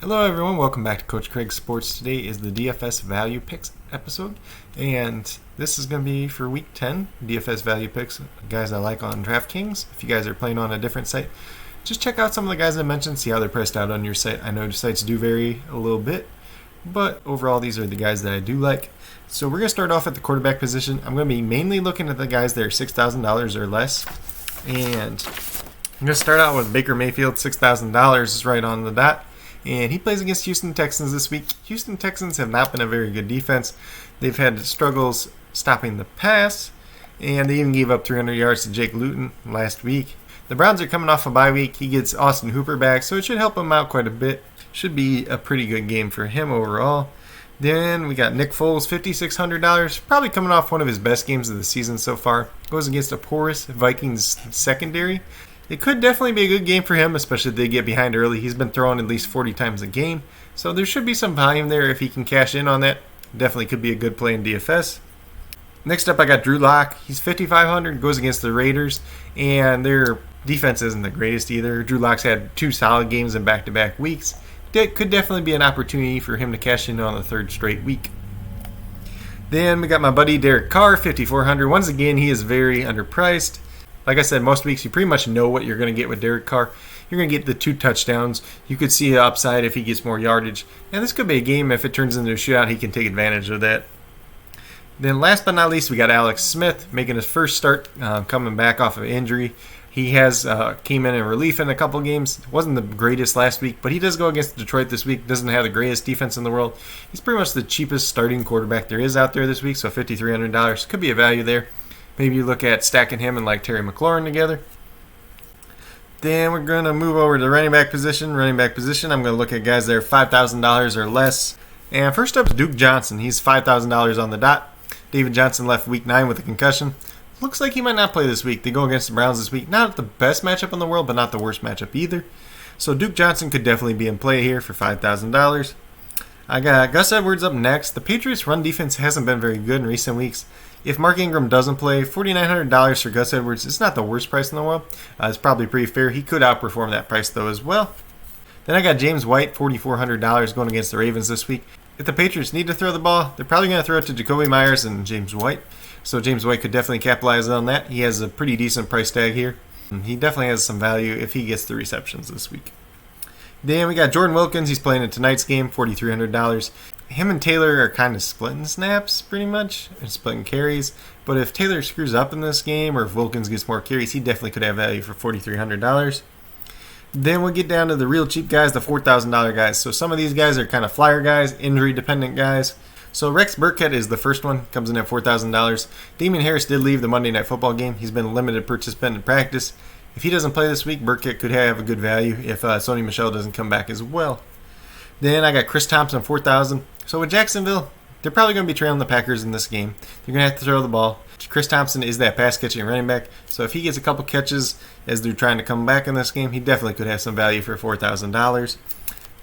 Hello everyone, welcome back to Coach Craig's Sports. Today is the DFS Value Picks episode, and this is going to be for week 10, DFS Value Picks, guys I like on DraftKings. If you guys are playing on a different site, just check out some of the guys I mentioned, see how they're priced out on your site. I know your sites do vary a little bit, but overall these are the guys that I do like. So we're going to start off at the quarterback position. I'm going to be mainly looking at the guys that are $6,000 or less, and I'm going to start out with Baker Mayfield. $6,000 is right on the dot. And he plays against Houston Texans this week. Houston Texans have not been a very good defense. They've had struggles stopping the pass, and they even gave up 300 yards to Jake Luton last week. The Browns are coming off a bye week. He gets Austin Hooper back, so it should help him out quite a bit. Should be a pretty good game for him overall. Then we got Nick Foles, $5,600, probably coming off one of his best games of the season so far. Goes against a porous Vikings secondary. It could definitely be a good game for him, especially if they get behind early. He's been throwing at least 40 times a game, so there should be some volume there if he can cash in on that. Definitely could be a good play in DFS. Next up, I got Drew Lock. He's $5,500, goes against the Raiders, and their defense isn't the greatest either. Drew Lock's had 2 solid games in back-to-back weeks. That could definitely be an opportunity for him to cash in on the 3rd straight week. Then we got my buddy Derek Carr, $5,400. Once again, he is very underpriced. Like I said, most weeks you pretty much know what you're going to get with Derek Carr. You're going to get the 2 touchdowns. You could see an upside if he gets more yardage. And this could be a game, if it turns into a shootout, he can take advantage of that. Then last but not least, we got Alex Smith making his first start, coming back off of injury. He has came in relief in a couple games. Wasn't the greatest last week, but he does go against Detroit this week. Doesn't have the greatest defense in the world. He's pretty much the cheapest starting quarterback there is out there this week, so $5,300 could be a value there. Maybe you look at stacking him and like Terry McLaurin together. Then we're going to move over to the running back position. I'm going to look at guys that are $5,000 or less. And first up is Duke Johnson. He's $5,000 on the dot. David Johnson left week 9 with a concussion. Looks like he might not play this week. They go against the Browns this week. Not the best matchup in the world, but not the worst matchup either. So Duke Johnson could definitely be in play here for $5,000. I got Gus Edwards up next. The Patriots' run defense hasn't been very good in recent weeks. If Mark Ingram doesn't play, $4,900 for Gus Edwards is not the worst price in the world. It's probably pretty fair. He could outperform that price, though, as well. Then I got James White, $4,400 going against the Ravens this week. If the Patriots need to throw the ball, they're probably going to throw it to Jacoby Myers and James White. So James White could definitely capitalize on that. He has a pretty decent price tag here. He definitely has some value if he gets the receptions this week. Then we got Jordan Wilkins. He's playing in tonight's game, $4,300. Him and Taylor are kind of splitting snaps, pretty much, and splitting carries. But if Taylor screws up in this game, or if Wilkins gets more carries, he definitely could have value for $4,300. Then we'll get down to the real cheap guys, the $4,000 guys. So some of these guys are kind of flyer guys, injury-dependent guys. So Rex Burkhead is the first one, comes in at $4,000. Damian Harris did leave the Monday Night Football game. He's been a limited participant in practice. If he doesn't play this week, Burkhead could have a good value if Sony Michel doesn't come back as well. Then I got Chris Thompson, $4,000. So with Jacksonville, they're probably going to be trailing the Packers in this game. They're going to have to throw the ball. Chris Thompson is that pass-catching running back. So if he gets a couple catches as they're trying to come back in this game, he definitely could have some value for $4,000.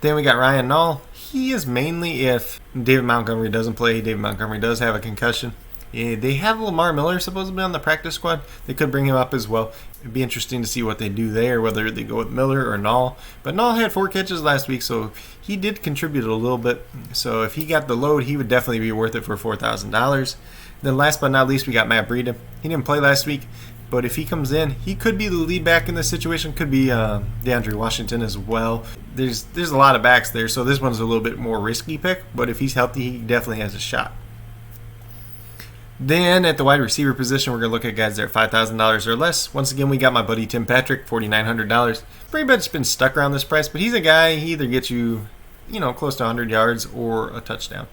Then we got Ryan Nall. He is mainly if David Montgomery doesn't play. David Montgomery does have a concussion. Yeah, they have Lamar Miller supposedly on the practice squad. They could bring him up as well. It'd be interesting to see what they do there, whether they go with Miller or Nall. But Nall had 4 catches last week, so he did contribute a little bit. So if he got the load, he would definitely be worth it for $4,000. Then last but not least, we got Matt Breida. He didn't play last week, but if he comes in, he could be the lead back in this situation. Could be DeAndre Washington as well. There's a lot of backs there, so this one's a little bit more risky pick. But if he's healthy, he definitely has a shot. Then at the wide receiver position, we're going to look at guys that are $5,000 or less. Once again, we got my buddy Tim Patrick, $4,900. Pretty much been stuck around this price, but he's a guy, he either gets you, close to 100 yards or a touchdown.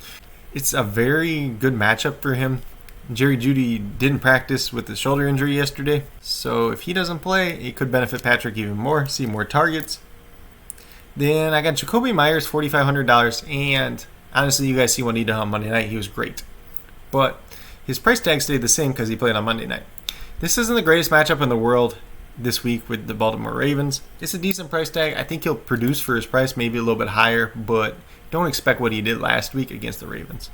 It's a very good matchup for him. Jerry Jeudy didn't practice with the shoulder injury yesterday, so if he doesn't play, it could benefit Patrick even more, see more targets. Then I got Jacoby Myers, $4,500, and honestly, you guys see what he did on Monday night. He was great. But his price tag stayed the same because he played on Monday night. This isn't the greatest matchup in the world this week with the Baltimore Ravens. It's a decent price tag. I think he'll produce for his price, maybe a little bit higher, but don't expect what he did last week against the Ravens.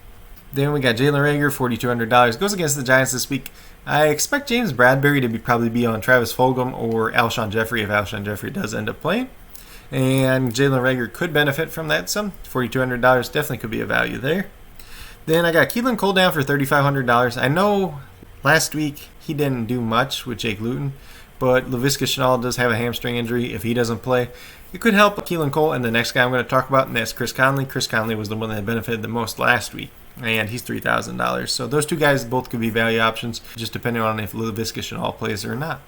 Then we got Jalen Reagor, $4,200. Goes against the Giants this week. I expect James Bradbury to probably be on Travis Fulgham or Alshon Jeffrey if Alshon Jeffrey does end up playing. And Jalen Reagor could benefit from that some. $4,200 definitely could be a value there. Then I got Keelan Cole down for $3,500. I know last week he didn't do much with Jake Luton, but Laviska Shenault does have a hamstring injury. If he doesn't play, it could help Keelan Cole and the next guy I'm going to talk about, and that's Chris Conley. Chris Conley was the one that benefited the most last week, and he's $3,000. So those two guys both could be value options, just depending on if Laviska Shenault plays or not.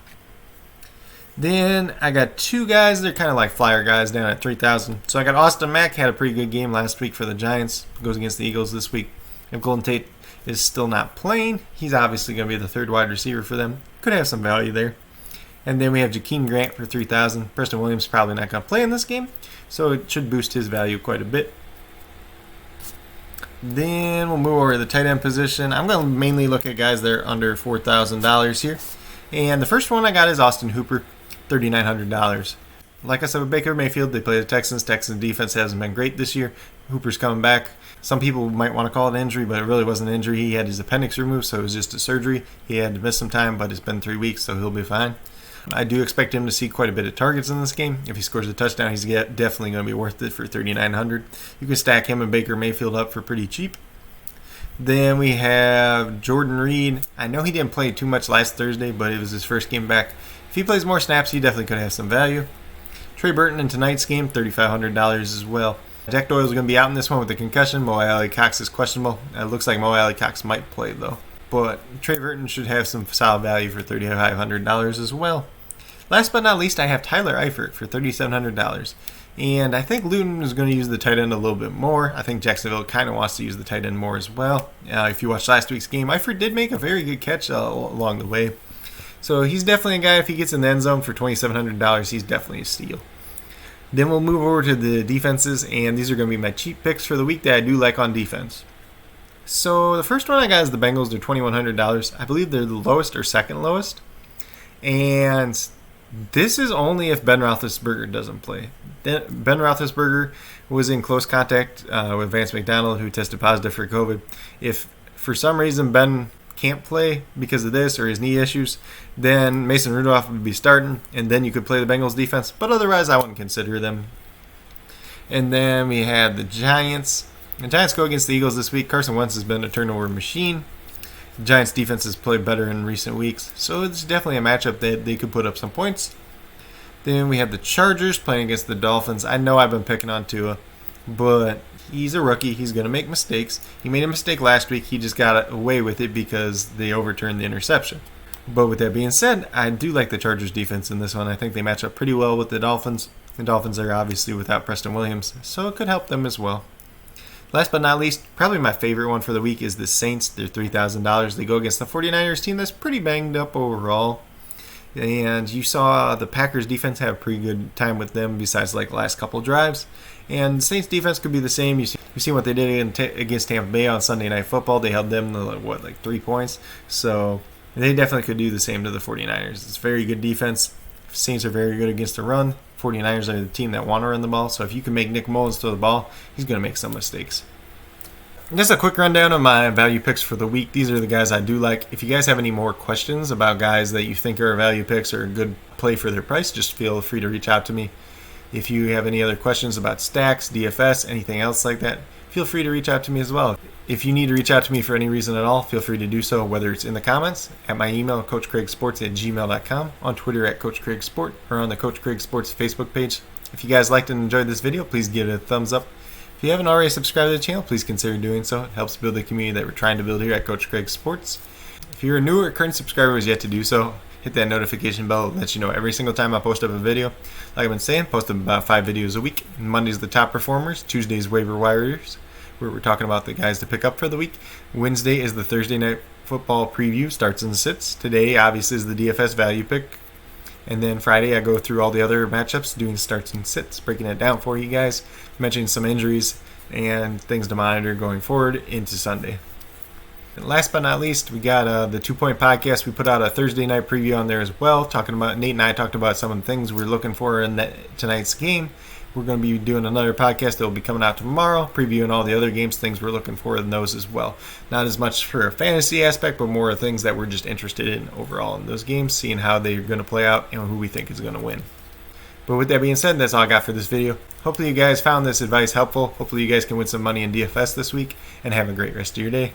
Then I got two guys, they're kind of like flyer guys down at $3,000. So I got Austin Mack, had a pretty good game last week for the Giants, goes against the Eagles this week. If Golden Tate is still not playing, he's obviously going to be the third wide receiver for them. Could have some value there. And then we have Jakeem Grant for $3,000. Preston Williams probably not going to play in this game, so it should boost his value quite a bit. Then we'll move over to the tight end position. I'm going to mainly look at guys that are under $4,000 here. And the first one I got is Austin Hooper, $3,900. Like I said with Baker Mayfield, they play the Texans. Texans defense hasn't been great this year. Hooper's coming back. Some people might want to call it an injury, but it really wasn't an injury. He had his appendix removed, so it was just a surgery. He had to miss some time, but it's been 3 weeks, so he'll be fine. I do expect him to see quite a bit of targets in this game. If he scores a touchdown, he's definitely going to be worth it for $3,900. You can stack him and Baker Mayfield up for pretty cheap. Then we have Jordan Reed. I know he didn't play too much last Thursday, but it was his first game back. If he plays more snaps, he definitely could have some value. Trey Burton in tonight's game, $3,500 as well. Jack Doyle is going to be out in this one with a concussion. Mo Alley Cox is questionable. It looks like Mo Alley Cox might play, though. But Trey Burton should have some solid value for $3,500 as well. Last but not least, I have Tyler Eifert for $3,700. And I think Luton is going to use the tight end a little bit more. I think Jacksonville kind of wants to use the tight end more as well. If you watched last week's game, Eifert did make a very good catch along the way. So he's definitely a guy, if he gets in the end zone for $2,700, he's definitely a steal. Then we'll move over to the defenses, and these are going to be my cheap picks for the week that I do like on defense. So the first one I got is the Bengals. They're $2,100. I believe they're the lowest or second lowest. And this is only if Ben Roethlisberger doesn't play. Ben Roethlisberger was in close contact with Vance McDonald, who tested positive for COVID. If for some reason Ben can't play because of this or his knee issues, then Mason Rudolph would be starting, and then you could play the Bengals defense. But otherwise, I wouldn't consider them. And then we had the Giants. The Giants go against the Eagles this week. Carson Wentz has been a turnover machine. The Giants defense has played better in recent weeks, so it's definitely a matchup that they could put up some points. Then we have the Chargers playing against the Dolphins. I know I've been picking on Tua, but he's a rookie. He's going to make mistakes. He made a mistake last week. He just got away with it because they overturned the interception. But with that being said, I do like the Chargers defense in this one. I think they match up pretty well with the Dolphins. The Dolphins are obviously without Preston Williams, so it could help them as well. Last but not least, probably my favorite one for the week is the Saints. They're $3,000. They go against the 49ers team that's pretty banged up overall. And you saw the Packers defense have a pretty good time with them besides like the last couple drives. And the Saints defense could be the same. You've seen what they did against Tampa Bay on Sunday Night Football. They held them to, 3 points? So they definitely could do the same to the 49ers. It's very good defense. Saints are very good against the run. 49ers are the team that want to run the ball. So if you can make Nick Mullins throw the ball, he's going to make some mistakes. Just a quick rundown of my value picks for the week. These are the guys I do like. If you guys have any more questions about guys that you think are value picks or a good play for their price, just feel free to reach out to me. If you have any other questions about stacks, DFS, anything else like that, feel free to reach out to me as well. If you need to reach out to me for any reason at all, feel free to do so, whether it's in the comments, at my email, coachcraigsports@gmail.com, on Twitter at coachcraigsport, or on the Coach Craig Sports Facebook page. If you guys liked and enjoyed this video, please give it a thumbs up. If you haven't already subscribed to the channel, please consider doing so. It helps build the community that we're trying to build here at Coach Craig Sports. If you're a new or current subscriber who has yet to do so, hit that notification bell that lets you know every single time I post up a video. Like I've been saying, post up about 5 videos a week. Monday's the top performers, Tuesday's waiver wires, where we're talking about the guys to pick up for the week. Wednesday is the Thursday night football preview, starts and sits. Today, obviously, is the DFS value pick. And then Friday, I go through all the other matchups, doing starts and sits, breaking it down for you guys, mentioning some injuries and things to monitor going forward into Sunday. And last but not least, we got the 2 Point Podcast. We put out a Thursday night preview on there as well, talking about, Nate and I talked about some of the things we're looking for in tonight's game. We're going to be doing another podcast that will be coming out tomorrow, previewing all the other games, things we're looking for in those as well. Not as much for a fantasy aspect, but more things that we're just interested in overall in those games, seeing how they're going to play out and who we think is going to win. But with that being said, that's all I got for this video. Hopefully you guys found this advice helpful. Hopefully you guys can win some money in DFS this week, and have a great rest of your day.